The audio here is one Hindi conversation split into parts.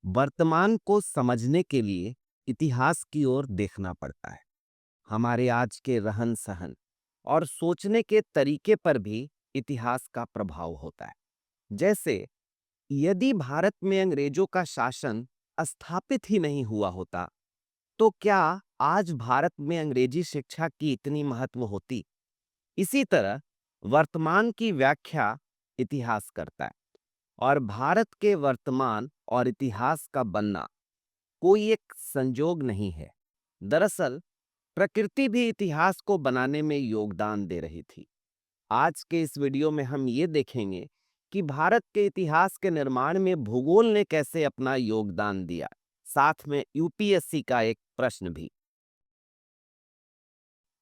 वर्तमान को समझने के लिए इतिहास की ओर देखना पड़ता है। हमारे आज के रहन सहन और सोचने के तरीके पर भी इतिहास का प्रभाव होता है। जैसे यदि भारत में अंग्रेजों का शासन स्थापित ही नहीं हुआ होता, तो क्या आज भारत में अंग्रेजी शिक्षा की इतनी महत्व होती? इसी तरह वर्तमान की व्याख्या इतिहास करता है, और भारत के वर्तमान और इतिहास का बनना कोई एक संजोग नहीं है। दरअसल प्रकृति भी इतिहास को बनाने में योगदान दे रही थी। आज के इस वीडियो में हम ये देखेंगे कि भारत के इतिहास के निर्माण में भूगोल ने कैसे अपना योगदान दिया। साथ में यूपीएससी का एक प्रश्न भी।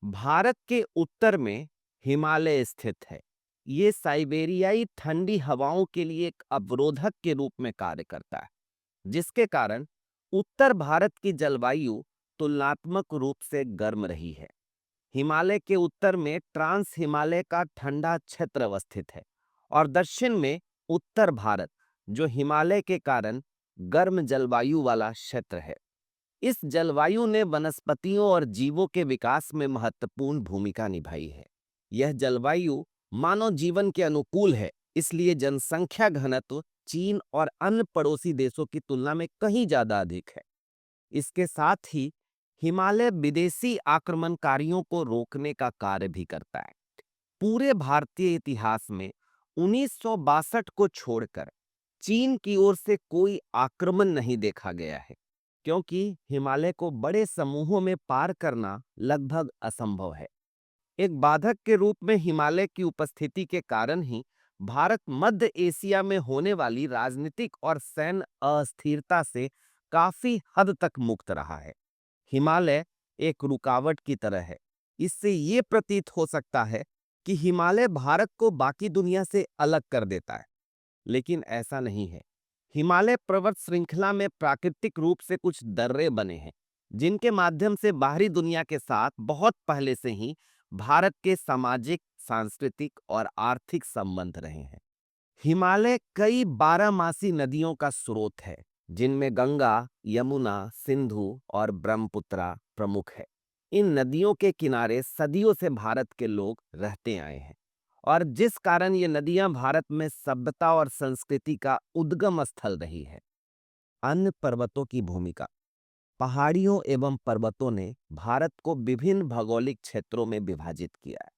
भारत के उत्तर में हिमालय स्थित है। ये साइबेरियाई ठंडी हवाओं के लिए एक अवरोधक के रूप में कार्य करता है, जिसके कारण उत्तर भारत की जलवायु तुलनात्मक रूप से गर्म रही है। हिमालय के उत्तर में ट्रांस हिमालय का ठंडा क्षेत्र अवस्थित है, और दक्षिण में उत्तर भारत, जो हिमालय के कारण गर्म जलवायु वाला क्षेत्र है। इस जलवायु ने वनस्पतियों और जीवों के विकास में महत्वपूर्ण भूमिका निभाई है। यह जलवायु मानव जीवन के अनुकूल है, इसलिए जनसंख्या घनत्व चीन और अन्य पड़ोसी देशों की तुलना में कहीं ज्यादा अधिक है। इसके साथ ही हिमालय विदेशी आक्रमणकारियों को रोकने का कार्य भी करता है। पूरे भारतीय इतिहास में 1962 को छोड़कर चीन की ओर से कोई आक्रमण नहीं देखा गया है, क्योंकि हिमालय को बड़े समूहों में पार करना लगभग असंभव है। एक बाधक के रूप में हिमालय की उपस्थिति के कारण ही भारत मध्य एशिया में होने वाली राजनीतिक और सैन्य अस्थिरता से काफी हद तक मुक्त रहा है। हिमालय एक रुकावट की तरह है। इससे ये प्रतीत हो सकता है कि हिमालय भारत को बाकी दुनिया से अलग कर देता है, लेकिन ऐसा नहीं है। हिमालय पर्वत श्रृंखला में प्राकृतिक रूप से कुछ दर्रे बने हैं, जिनके माध्यम से बाहरी दुनिया के साथ बहुत पहले से ही भारत के सामाजिक, सांस्कृतिक और आर्थिक संबंध रहे हैं। हिमालय कई बारहमासी नदियों का स्रोत है, जिनमें गंगा, यमुना, सिंधु और ब्रह्मपुत्रा प्रमुख है। इन नदियों के किनारे सदियों से भारत के लोग रहते आए हैं, और जिस कारण ये नदियां भारत में सभ्यता और संस्कृति का उद्गम स्थल रही है। अन्य पर्वतों की भूमिका। पहाड़ियों एवं पर्वतों ने भारत को विभिन्न भौगोलिक क्षेत्रों में विभाजित किया है।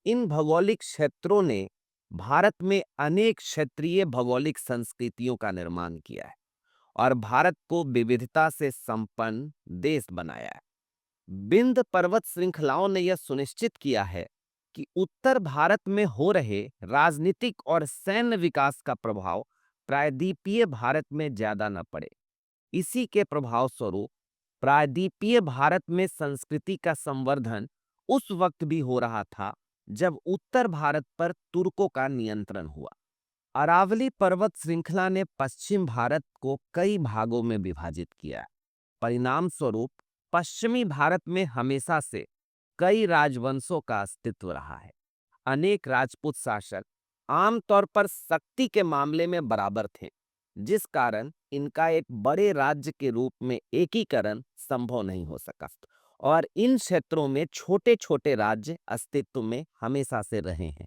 इन भौगोलिक क्षेत्रों ने भारत में अनेक क्षेत्रीय भौगोलिक संस्कृतियों का निर्माण किया है, और भारत को विविधता से संपन्न देश बनाया है। विंध्य पर्वत श्रृंखलाओं ने यह सुनिश्चित किया है कि उत्तर भारत में हो रहे राजनीतिक और सैन्य विकास का प्रभाव प्रायद्वीपीय भारत में ज्यादा न पड़े। इसी के प्रभाव स्वरूप प्रायद्वीपीय भारत में संस्कृति का संवर्धन उस वक्त भी हो रहा था जब उत्तर भारत पर तुर्कों का नियंत्रण हुआ। अरावली पर्वत श्रृंखला ने पश्चिम भारत को कई भागों में विभाजित किया। परिणाम स्वरूप पश्चिमी भारत में हमेशा से कई राजवंशों का अस्तित्व रहा है। अनेक राजपूत शासक आमतौर पर शक्ति के मामले में बराबर थे, जिस कारण इनका एक बड़े राज्य के रूप में एकीकरण संभव नहीं हो सका, और इन क्षेत्रों में छोटे छोटे राज्य अस्तित्व में हमेशा से रहे हैं।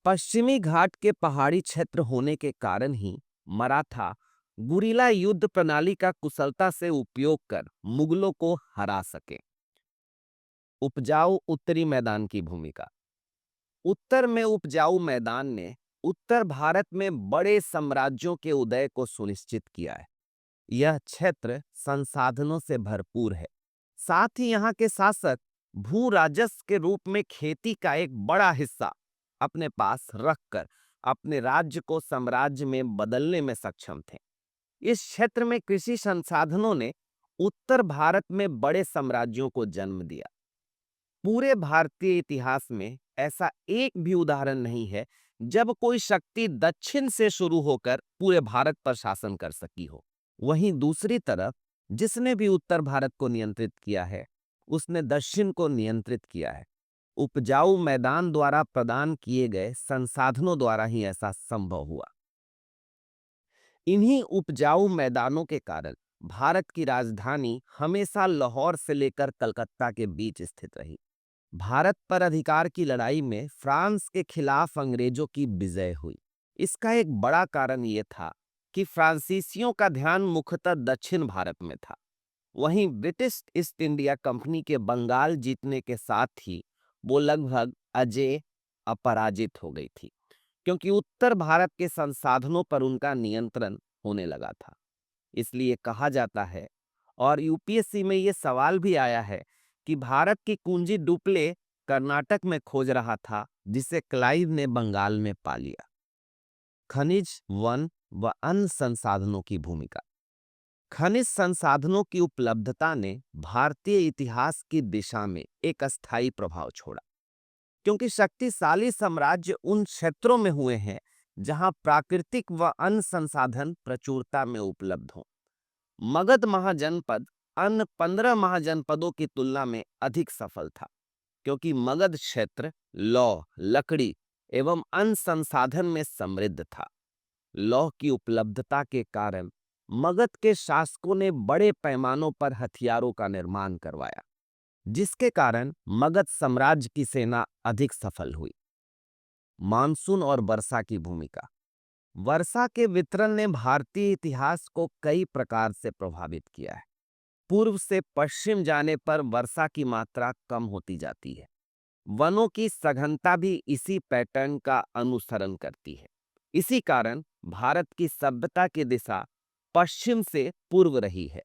पश्चिमी घाट के पहाड़ी क्षेत्र होने के कारण ही मराठा गुरिल्ला युद्ध प्रणाली का कुशलता से उपयोग कर मुगलों को हरा सके। उपजाऊ उत्तरी मैदान की भूमिका। उत्तर में उपजाऊ मैदान ने उत्तर भारत में बड़े साम्राज्यों के उदय को सुनिश्चित किया है। यह क्षेत्र संसाधनों से भरपूर है। साथ ही यहाँ के शासक भू राजस्व के रूप में खेती का एक बड़ा हिस्सा अपने पास रखकर अपने राज्य को साम्राज्य में बदलने में सक्षम थे। इस क्षेत्र में कृषि संसाधनों ने उत्तर भारत में बड़े साम्राज्यों को जन्म दिया। पूरे भारतीय इतिहास में ऐसा एक भी उदाहरण नहीं है जब कोई शक्ति दक्षिण से शुरू होकर पूरे भारत पर शासन कर सकी हो। वहीं दूसरी तरफ जिसने भी उत्तर भारत को नियंत्रित किया है, उसने दक्षिण को नियंत्रित किया है। उपजाऊ मैदान द्वारा प्रदान किए गए संसाधनों द्वारा ही ऐसा संभव हुआ। इन्हीं उपजाऊ मैदानों के कारण भारत की राजधानी हमेशा लाहौर से लेकर कलकत्ता के बीच स्थित रही। भारत पर अधिकार की लड़ाई में फ्रांस के खिलाफ अंग्रेजों की विजय हुई। इसका एक बड़ा कारण यह था कि फ्रांसीसियों का ध्यान मुख्यतः दक्षिण भारत में था। वहीं ब्रिटिश ईस्ट इंडिया कंपनी के बंगाल जीतने के साथ ही वो लगभग अजेय अपराजित हो गई थी, क्योंकि उत्तर भारत के संसाधनों पर उनका नियंत्रण होने लगा था। इसलिए कहा जाता है और यूपीएससी में ये सवाल भी आया है कि भारत की कुंजी डुप्ले कर्नाटक में खोज रहा था, जिसे क्लाइव ने बंगाल में पा लिया। खनिज, वन व अन्य संसाधनों की भूमिका। खनिज संसाधनों की उपलब्धता ने भारतीय इतिहास की दिशा में एक अस्थायी प्रभाव छोड़ा, क्योंकि शक्तिशाली साम्राज्य उन क्षेत्रों में हुए हैं जहां प्राकृतिक व अन्य संसाधन प्रचुरता में उपलब्ध हों। मगध महाजनपद अन्य 15 महाजनपदों की तुलना में अधिक सफल था, क्योंकि मगध क्षेत्र लौह, लकड़ी एवं अन्य संसाधन में समृद्ध था। लौह की उपलब्धता के कारण मगध के शासकों ने बड़े पैमानों पर हथियारों का निर्माण करवाया, जिसके कारण मगध साम्राज्य की सेना अधिक सफल हुई। मानसून और वर्षा की भूमिका। वर्षा के वितरण ने भारतीय इतिहास को कई प्रकार से प्रभावित किया है। पूर्व से पश्चिम जाने पर वर्षा की मात्रा कम होती जाती है। वनों की सघनता भी इसी पैटर्न का अनुसरण करती है। इसी कारण भारत की सभ्यता की दिशा पश्चिम से पूर्व रही है।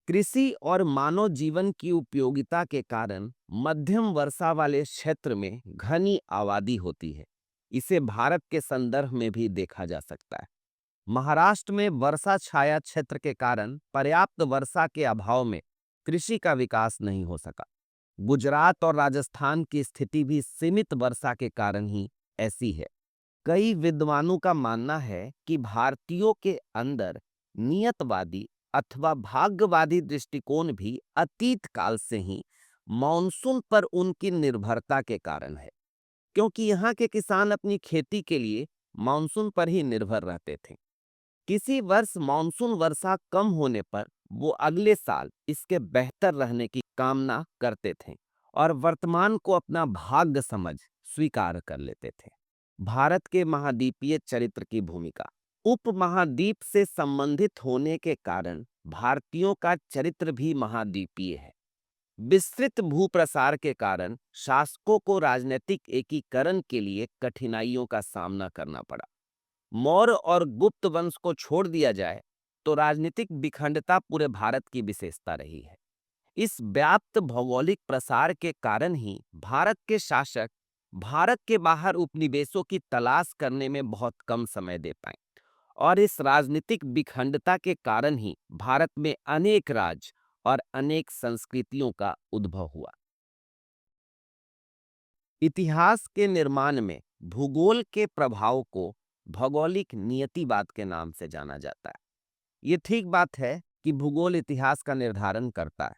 कृषि और मानव जीवन की उपयोगिता के कारण मध्यम वर्षा वाले क्षेत्र में घनी आबादी होती है। इसे भारत के संदर्भ में भी देखा जा सकता है। महाराष्ट्र में वर्षा छाया क्षेत्र के कारण पर्याप्त वर्षा के अभाव में कृषि का विकास नहीं हो सका। गुजरात और राजस्थान की स्थिति भी सीमित वर्षा के कारण ही ऐसी है। कई विद्वानों का मानना है कि भारतीयों के अंदर नियतवादी अथवा भाग्यवादी दृष्टिकोण भी अतीत काल से ही मानसून पर उनकी निर्भरता के कारण है, क्योंकि यहाँ के किसान अपनी खेती के लिए मानसून पर ही निर्भर रहते थे। किसी वर्ष मानसून वर्षा कम होने पर वो अगले साल इसके बेहतर रहने की कामना करते थे और वर्तमान को अपना भाग्य समझ स्वीकार कर लेते थे। भारत के महाद्वीपीय चरित्र की भूमिका। उपमहाद्वीप से संबंधित होने के कारण भारतीयों का चरित्र भी महाद्वीपीय है। विस्तृत भूप्रसार के कारण शासकों को राजनीतिक एकीकरण के लिए कठिनाइयों का सामना करना पड़ा। मौर्य और गुप्त वंश को छोड़ दिया जाए तो राजनीतिक विखंडता पूरे भारत की विशेषता रही है। इस व्याप्त भौगोलिक प्रसार के कारण ही भारत के शासक भारत के बाहर उपनिवेशों की तलाश करने में बहुत कम समय दे पाए, और इस राजनीतिक विखंडता के कारण ही भारत में अनेक राज्य और अनेक संस्कृतियों का उद्भव हुआ। इतिहास के निर्माण में भूगोल के प्रभाव को भौगोलिक नियतिवाद के नाम से जाना जाता है। ये ठीक बात है कि भूगोल इतिहास का निर्धारण करता है,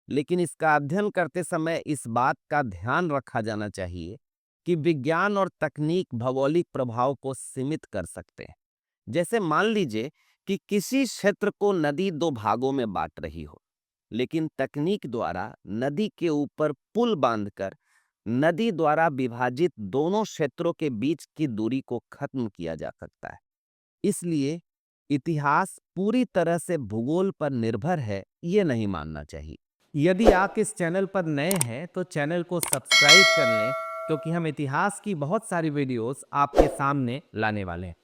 लेकिन इसका अध्ययन करते समय इस बात का ध्यान रखा जाना चाहिए कि विज्ञान और तकनीक भौगोलिक प्रभाव को सीमित कर सकते हैं। जैसे मान लीजिए कि किसी क्षेत्र को नदी दो भागों में बांट रही हो, लेकिन तकनीक द्वारा नदी के ऊपर पुल बांधकर नदी द्वारा विभाजित दोनों क्षेत्रों के बीच की दूरी को खत्म किया जा सकता है। इसलिए इतिहास पूरी तरह से भूगोल पर निर्भर है, ये नहीं मानना चाहिए। यदि आप इस चैनल पर नए हैं तो चैनल को सब्सक्राइब कर लें, क्योंकि हम इतिहास की बहुत सारी वीडियोस आपके सामने लाने वाले हैं।